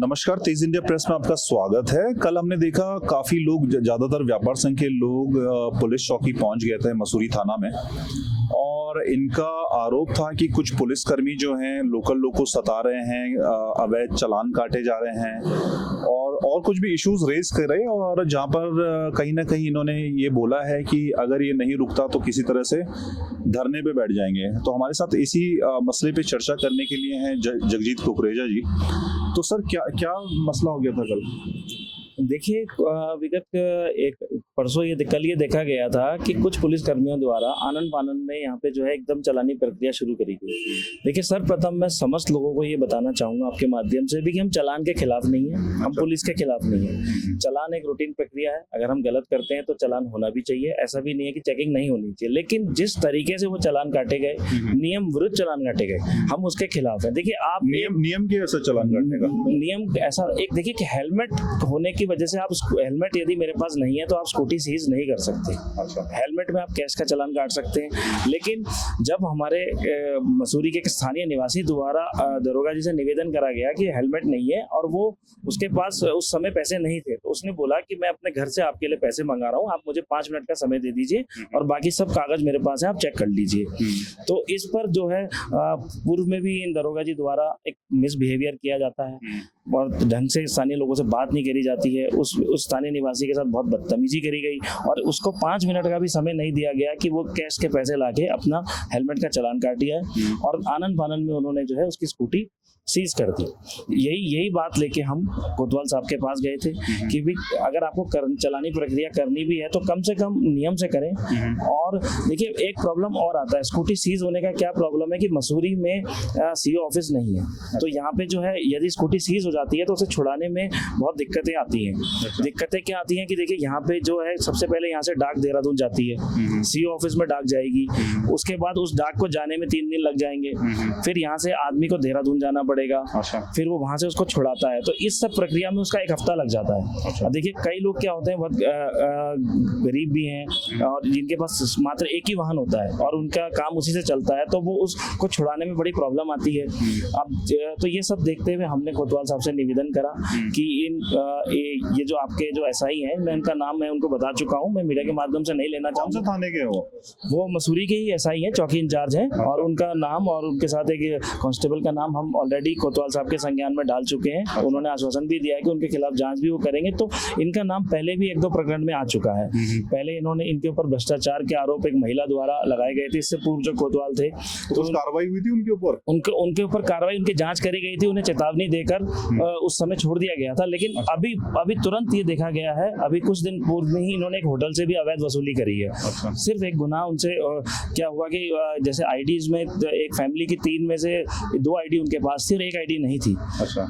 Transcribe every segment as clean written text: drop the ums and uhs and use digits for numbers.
नमस्कार, तेज India press में आपका स्वागत है। कल हमने देखा काफी लोग, ज्यादातर व्यापार संघ के लोग पुलिस चौकी पहुंच गए थे मसूरी थाना में, और इनका आरोप था कि कुछ पुलिसकर्मी जो हैं लोकल लोग को सता रहे हैं, अवैध चालान काटे जा रहे हैं और कुछ भी इश्यूज रेज कर रहे हैं। और जहां पर कहीं ना कहीं इन्होंने ये बोला है कि अगर ये नहीं रुकता तो किसी तरह से धरने पे बैठ जाएंगे। तो हमारे साथ इसी मसले पे चर्चा करने के लिए हैं जगजीत कुकरेजा जी। तो सर, क्या मसला हो गया था कल? देखिए, विगत कल ये देखा गया था कि कुछ पुलिस कर्मियों द्वारा आनन फानन में यहाँ पे जो है एकदम चालानी प्रक्रिया शुरू करी गई। देखिए, सर्वप्रथम मैं समस्त लोगों को ये बताना चाहूंगा आपके माध्यम से भी कि हम चालान के खिलाफ नहीं है, हम पुलिस के खिलाफ नहीं है। चालान एक रूटीन प्रक्रिया है, अगर हम गलत करते हैं तो चालान होना भी चाहिए। ऐसा भी नहीं है कि चेकिंग नहीं होनी चाहिए, लेकिन जिस तरीके से वो चालान काटे गए, नियम विरुद्ध चालान काटे गए, हम उसके खिलाफ है। देखिए, आप नियम के ऐसा चालान काटने का नियम ऐसा एक देखिए कि हेलमेट होने की वजह से आप हेलमेट यदि मेरे पास नहीं है तो आप स्कूटी सीज नहीं कर सकते। हेलमेट में आप कैश का चालान काट सकते हैं। लेकिन जब हमारे मसूरी के स्थानीय निवासी द्वारा दरोगा जी से निवेदन करा गया कि हेलमेट नहीं है और वो उसके पास उस समय पैसे नहीं थे, तो उसने बोला कि मैं अपने घर से आपके लिए पैसे मंगा रहा हूँ, आप मुझे 5 मिनट का समय दे दीजिए और बाकी सब कागज मेरे पास है, आप चेक कर लीजिए। तो इस पर जो है पूर्व में भी इन दरोगा जी द्वारा एक मिसबिहेवियर किया जाता है और ढंग से स्थानीय लोगों से बात नहीं करी जाती है। उस स्थानीय निवासी के साथ बहुत बदतमीजी करी गई और उसको 5 मिनट का भी समय नहीं दिया गया कि वो कैश के पैसे लाके अपना हेलमेट का चालान काट दिया है और आनन फानन में उन्होंने जो है उसकी स्कूटी सीज कर दी। यही बात लेके हम कोतवाल साहब के पास गए थे कि भी अगर आपको चालानी प्रक्रिया करनी भी है तो कम से कम नियम से करें। और देखिए, एक प्रॉब्लम और आता है, स्कूटी सीज होने का क्या प्रॉब्लम है कि मसूरी में सीओ ऑफिस नहीं है, तो यहाँ पे जो है यदि स्कूटी सीज हो जाती है तो उसे छुड़ाने में बहुत दिक्कतें आती हैं। दिक्कतें क्या आती हैं कि देखिए, यहाँ पे जो है सबसे पहले यहाँ से डाक देहरादून जाती है, सीओ ऑफिस में डाक जाएगी, उसके बाद उस डाक को जाने में 3 दिन लग जाएंगे, फिर यहाँ से आदमी को देहरादून जाना पड़ेगा, फिर वो वहां से उसको छुड़ाता है, तो इस सब प्रक्रिया में उसका 1 हफ्ता लग जाता है। देखिए, कई लोग क्या होते हैं, बहुत गरीब भी हैं और जिनके पास मात्र एक ही वाहन होता है और उनका काम उसी से चलता है, तो वो उसको छुड़ाने में बड़ी प्रॉब्लम आती है। अब तो ये सब देखते हुए हमने कोतवाल साहब से निवेदन करा कि ये जो आपके जो एसआई हैं, मैं उनका नाम मैं उनको बता चुका हूँ, मैं मीडिया के माध्यम से नहीं लेना चाहूँगा। थाने के वो मसूरी के ही एसआई हैं, चौकी इंचार्ज हैं, और उनका नाम और उनके साथ एक कांस्टेबल का नाम हम ऑलरेडी कोतवाल साहब के संज्ञान में डाल चुके हैं। उन्होंने आश्वासन भी दिया है कि उनके खिलाफ जांच भी वो करेंगे। तो इनका नाम पहले भी 1-2 प्रकरण में आ चुका है। पहले इन्होंने इनके ऊपर भ्रष्टाचार के आरोप एक महिला द्वारा लगाए गए थे, इससे पूर्व जो कोतवाल थे तो कार्रवाई हुई थी उनके ऊपर कार्रवाई उनकी जांच करी गई थी, उन्हें चेतावनी देकर उस समय छोड़ दिया गया था। लेकिन अभी तुरंत ये देखा गया है, अभी कुछ दिन पूर्व में ही इन्होंने एक होटल से भी अवैध वसूली करी है। सिर्फ एक गुनाह उनसे क्या हुआ कि जैसे आईडीज में एक फैमिली की 3 में से 2 आईडी उनके पास थी और 1 आईडी नहीं थी।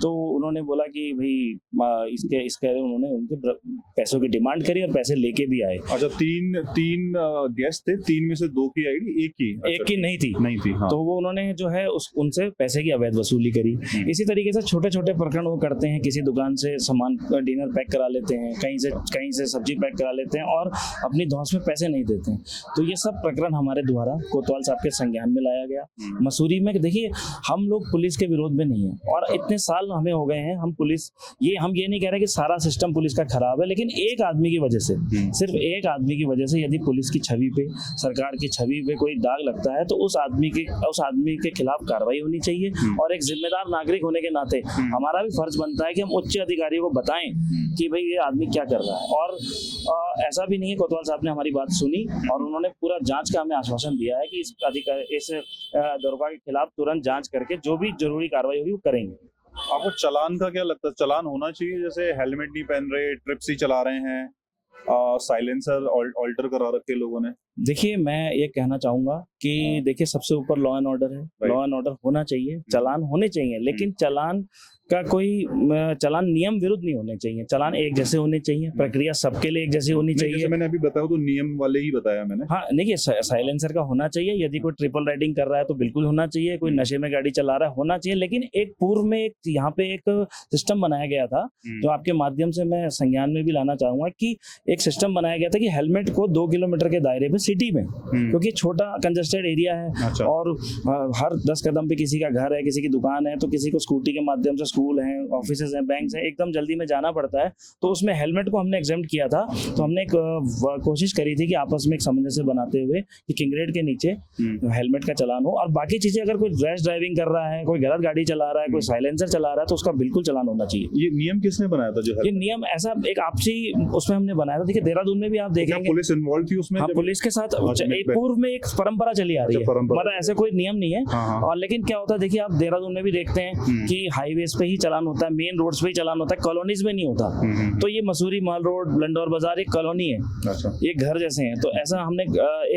तो उन्होंने बोला कि भाई इसके उन्होंने उनके पैसों की डिमांड करी और पैसे लेके भी आए। अच्छा, 3 गेस्ट थे, 3 में से 2 की आईडी, एक की नहीं थी। हाँ। तो वो उन्होंने जो है उनसे पैसे की अवैध वसूली करी। इसी तरीके से छोटे छोटे प्रकरण वो करते हैं, किसी दुकान से सामान डिनर पैक करा लेते हैं, कहीं से सब्जी पैक करा लेते हैं और अपनी धौंस में पैसे नहीं देते हैं। तो ये सब प्रकरण हमारे द्वारा कोतवाल साहब के संज्ञान में लाया गया। मसूरी में देखिए, हम लोग पुलिस के विरोध में नहीं है और इतने साल हमें हो गए हैं, हम ये नहीं कह रहे कि सारा सिस्टम पुलिस का खराब है, लेकिन एक आदमी की वजह से, सिर्फ एक आदमी की वजह से यदि पुलिस की छवि पे, सरकार की छवि पे कोई दाग लगता है तो उस आदमी के खिलाफ कार्रवाई होनी चाहिए। और एक जिम्मेदार नागरिक होने के नाते हमारा भी फर्ज बनता है कि हम उच्च अधिकारियों को बताएं कि भाई ये आदमी क्या कर रहा है। और ऐसा भी नहीं है, कोतवाल साहब ने हमारी बात सुनी और उन्होंने पूरा जांच का हमें आश्वासन दिया है कि इस दरोगा के खिलाफ तुरंत जांच करके जो भी जरूरी कार्रवाई होगी वो करेंगे। आपको चालान का क्या लगता है? चालान होना चाहिए? जैसे हेलमेट नहीं पहन रहे, ट्रिप्स ही चला रहे हैं, साइलेंसर ऑल्टर करा रखे लोगों ने। देखिए, मैं ये कहना चाहूंगा कि देखिए, सबसे ऊपर लॉ एंड ऑर्डर है, लॉ एंड ऑर्डर होना चाहिए, चालान होने चाहिए, लेकिन चालान का चालान नियम विरुद्ध नहीं होने चाहिए। चालान एक जैसे होने चाहिए, प्रक्रिया सबके लिए एक जैसी होनी चाहिए। जैसे मैंने अभी बताया तो नियम वाले ही बताया मैंने। हाँ, देखिए, साइलेंसर का होना चाहिए, यदि कोई ट्रिपल राइडिंग कर रहा है तो बिल्कुल होना चाहिए, कोई नशे में गाड़ी चला रहा है होना चाहिए। लेकिन एक पूर्व में यहाँ पे एक सिस्टम बनाया गया था, जो आपके माध्यम से मैं संज्ञान में भी लाना चाहूंगा कि एक सिस्टम बनाया गया था कि हेलमेट को 2 किलोमीटर के दायरे में सिटी में, क्योंकि छोटा कंजस्टेड एरिया है। अच्छा। और हर 10 कदम पे किसी का घर है, किसी की दुकान है, तो किसी को स्कूटी के माध्यम से स्कूल है, ऑफिसेज हैं, बैंक है, एकदम जल्दी में जाना पड़ता है। तो उसमें हेलमेट को हमने एग्जेम्प्ट किया था। तो हमने एक कोशिश करी थी कि आपस में एक सामंजस्य बनाते हुए कि किंग रेड के नीचे हेलमेट का चलान हो, और बाकी चीजें अगर कोई रैश ड्राइविंग कर रहा है, कोई गलत गाड़ी चला रहा है, कोई साइलेंसर चला रहा है, तो उसका बिल्कुल चलान होना चाहिए। ये नियम किसने बनाया था जो ये नियम ऐसा एक आपसी उसमें हमने बनाया था। देखिए देहरादून में भी आप देखेंगे पुलिस इन्वॉल्व थी उसमें? हाँ, पुलिस के साथ एक पूर्व में एक परंपरा चली आ रही है, मतलब ऐसे कोई नियम नहीं है। और लेकिन क्या होता है, देखिए आप देहरादून में भी देखते हैं कि हाईवेज पे ही चलान होता है, मेन रोड्स पे ही चलान होता है, कॉलोनीज में नहीं होता। तो ये मसूरी माल रोड, लंडौर बाजार एक कॉलोनी है, ये घर जैसे हैं। तो ऐसा हमने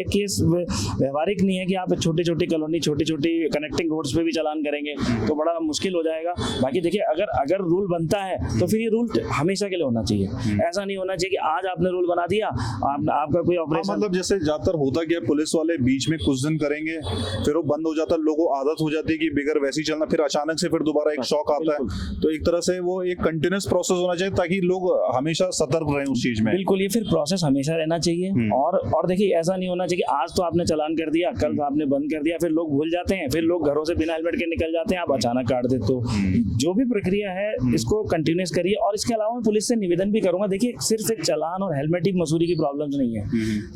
एक केस व्यवहारिक नहीं है कि आप छोटी छोटी कॉलोनी, छोटी छोटी कनेक्टिंग रोड्स पे भी चलान करेंगे तो बड़ा मुश्किल हो जाएगा। बाकी देखिए अगर रूल बनता है तो फिर ये रूल हमेशा के लिए होना चाहिए। ऐसा नहीं होना चाहिए कि आज आपने रूल बना दिया, आपका कोई ऑपरेशन, मतलब जैसे ज्यादातर होता क्या, पुलिस वाले बीच में कुछ दिन करेंगे, फिर वो बंद हो जाता है, लोगों को आदत हो जाती है कि बिगर वैसे ही चलना, फिर अचानक से फिर दोबारा एक शॉक आता है। तो एक तरह से वो एक कंटिन्यूअस प्रोसेस होना चाहिए ताकि लोग हमेशा सतर्क रहें उस चीज में। बिल्कुल, ये फिर प्रोसेस हमेशा रहना चाहिए। और देखिए ऐसा नहीं होना चाहिए कि आज तो आपने चालान कर दिया, कल आपने बंद कर दिया, फिर लोग भूल जाते हैं, फिर लोग घरों से बिना हेलमेट के निकल जाते हैं, आप अचानक काट देते हो। जो भी प्रक्रिया है इसको कंटिन्यूस करिए। और इसके अलावा मैं पुलिस से निवेदन भी करूंगा, देखिए सिर्फ एक चालान और हेलमेट ही मसूरी की प्रॉब्लम्स नहीं है,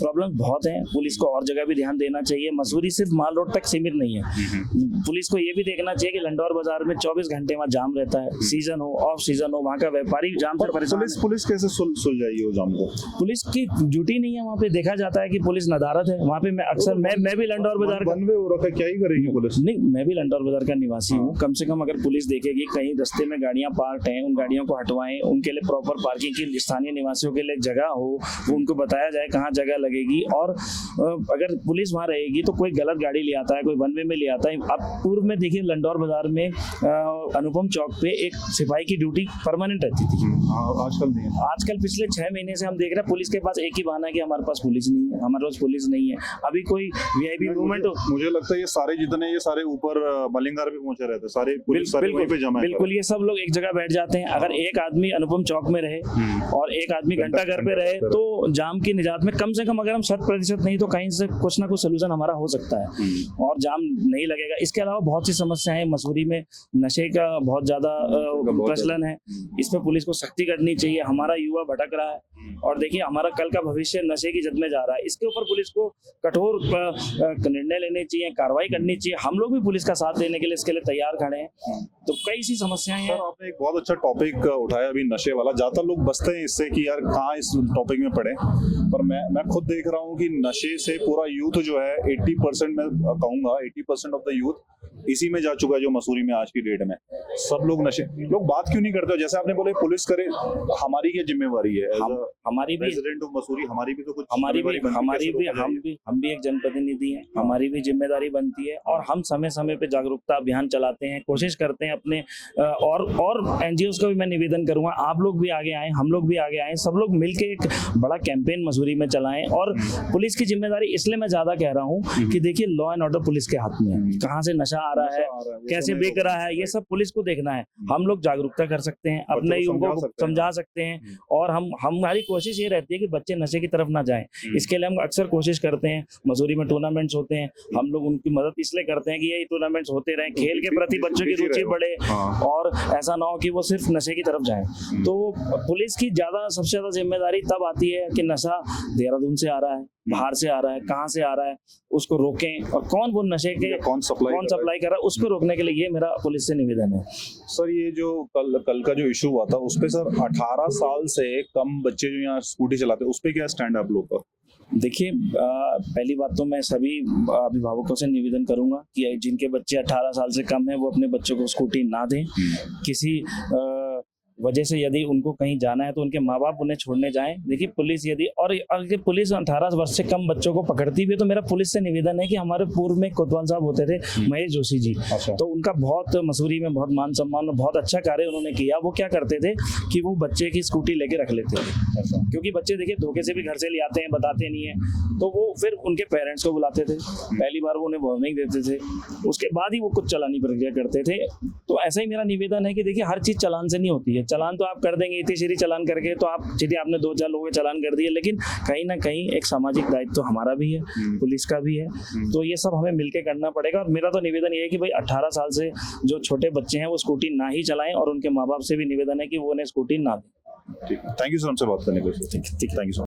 प्रॉब्लम बहुत है। पुलिस को और जगह भी ध्यान देना चाहिए। मसूरी सिर्फ माल रोड तक सीमित नहीं है। पुलिस को ये भी देखना चाहिए कि लंडौर बाजार में 24 घंटे वहाँ जाम रहता है, सीजन हो ऑफ सीजन हो, वहाँ का व्यापारी जाम से परेशान है। पुलिस कैसे सुलझाएगी वो जाम को? पुलिस की ड्यूटी नहीं है वहाँ पे, देखा जाता है कि पुलिस नदारत है वहाँ पे। मैं अक्सर मैं भी लंडौर बाजार का बनवे हो रखा है, क्या ही करेगी पुलिस? नहीं, मैं भी लंडौर बाजार का निवासी हूँ। कम से कम अगर पुलिस देखेगी कहीं रास्ते में गाड़ियां पार्क हैं, उन गाड़ियों को हटवाएं, उनके लिए प्रॉपर पार्किंग की स्थानीय निवासियों के लिए जगह हो, वो उनको बताया जाए कहाँ जगह लगेगी। और अगर पुलिस वहाँ रहेगी तो कोई गलत गाड़ी ले आता है, कोई वन वे में ले आता है। अब पूर्व में देखिए लंडौर बाजार में अनुपम चौक पे एक सिपाही की ड्यूटी परमानेंट रहती थी, आजकल नहीं है। आजकल पिछले 6 महीने से हम देख रहे हैं पुलिस के पास एक ही बहाना है कि हमारे पास पुलिस नहीं है, हमारे पास पुलिस नहीं है। अभी कोई वीआईपी मूवमेंट हो, मुझे लगता है ये सारे जितने ये सारे ऊपर मलिंगार भी पहुंचे रहते हैं, सारे पुलिस सारे वहीं पे जमा है। बिल्कुल, ये सब लोग एक जगह बैठ जाते हैं। अगर एक आदमी अनुपम चौक में रहे और एक आदमी घंटा घर पे रहे तो जाम की निजात में कम से कम अगर हम 100% नहीं तो कहीं से कुछ ना कुछ सोल्यूशन हमारा हो सकता है और जाम नहीं लगेगा। इसके अलावा बहुत सी समस्याएं मसूरी में, नशे का बहुत ज्यादा प्रचलन है, इस पे पुलिस को सख्ती करनी चाहिए। हमारा युवा भटक रहा है और देखिए हमारा कल का भविष्य नशे की जद में जा रहा है। इसके ऊपर पुलिस को कठोर निर्णय लेने चाहिए, कार्रवाई करनी चाहिए। हम लोग भी पुलिस का साथ देने के लिए इसके लिए तैयार खड़े हैं। तो कई सी समस्याएं हैं। आपने एक बहुत अच्छा टॉपिक उठाया अभी नशे वाला। ज्यादातर लोग बसते हैं इससे कि यार कहाँ इस टॉपिक में पड़े, पर मैं खुद देख रहा हूँ कि नशे से पूरा यूथ जो है 80% मैं कहूंगा 80% ऑफ द यूथ इसी में जा चुका है जो मसूरी में आज की डेट में। सब लोग नशे, लोग बात क्यों नहीं करते? जैसे आपने बोले पुलिस करे, हमारी क्या जिम्मेवारी है? हमारी भी रेजिडेंट ऑफ मसूरी, हमारी भी तो कुछ हम भी एक जनप्रतिनिधि हैं, हमारी भी जिम्मेदारी बनती है और हम समय समय पे जागरूकता अभियान चलाते हैं, कोशिश करते हैं अपने और एनजीओ का भी मैं निवेदन करूंगा, आप लोग भी आगे आए, हम लोग भी आगे आए, सब लोग मिलकर एक बड़ा कैंपेन मसूरी में चलाएं। और पुलिस की जिम्मेदारी इसलिए मैं ज्यादा कह रहा हूँ कि देखिए लॉ एंड ऑर्डर पुलिस के हाथ में है। कहाँ से नशा आ रहा है, कैसे बिक रहा है, ये सब पुलिस को देखना है। हम लोग जागरूकता कर सकते हैं, अपने युवकों को समझा सकते हैं और हमारी कोशिश ये रहती है कि बच्चे नशे की तरफ ना जाएं। इसके लिए हम अक्सर कोशिश करते हैं, मसूरी में टूर्नामेंट्स होते हैं, हम लोग उनकी मदद इसलिए करते हैं कि ये टूर्नामेंट्स होते रहें, खेल के प्रति बच्चों की रुचि बढ़े और ऐसा ना हो कि वो सिर्फ नशे की तरफ जाएं। तो पुलिस की सबसे ज्यादा जिम्मेदारी तब आती है कि नशा देहरादून से आ रहा है, बाहर से आ रहा है, कहाँ से आ रहा है, उसको रोकें और कौन वो नशे के कौन सप्लाई कर रहा है उसको रोकने के लिए ये मेरा पुलिस से निवेदन है। सर ये जो कल का जो इशू हुआ था उस पे सर 18 साल से कम बच्चे जो यहाँ स्कूटी चलाते हैं उस पे क्या स्टैंड है आप लोग का? देखिए पहली बात तो मैं सभी अभिभावकों से निवेदन करूंगा कि जिनके बच्चे 18 साल से कम है वो अपने बच्चों को स्कूटी ना दें। किसी वजह से यदि उनको कहीं जाना है तो उनके माँ बाप उन्हें छोड़ने जाएं। देखिए पुलिस यदि और पुलिस 18 वर्ष से कम बच्चों को पकड़ती भी है तो मेरा पुलिस से निवेदन है कि हमारे पूर्व में कोतवाल साहब होते थे महेश जोशी जी, तो उनका बहुत मसूरी में बहुत मान सम्मान और बहुत अच्छा कार्य उन्होंने किया। वो क्या करते थे कि वो बच्चे की स्कूटी लेके रख लेते थे, क्योंकि बच्चे देखिए धोखे से भी घर से ले आते हैं, बताते नहीं है, तो वो फिर उनके पेरेंट्स को बुलाते थे, पहली बार वो उन्हें वार्निंग देते थे, उसके बाद ही वो कुछ चालानी प्रक्रिया करते थे। तो ऐसा ही मेरा निवेदन है कि देखिए हर चीज़ चालान से नहीं होती है। चालान तो आप कर देंगे इतनी सीधी चालान करके, तो आप चलिए आपने 2-4 लोगों के चालान कर दिए, लेकिन कहीं ना कहीं एक सामाजिक दायित्व तो हमारा भी है, पुलिस का भी है, तो ये सब हमें मिलकर करना पड़ेगा। और मेरा तो निवेदन ये है कि भाई 18 साल से जो छोटे बच्चे हैं वो स्कूटी ना ही चलाएं, और उनके माँ बाप से भी निवेदन है कि वो उन्हें स्कूटी ना दें। ठीक है, थैंक यू सर हमसे बात करने के लिए। Thank you so much.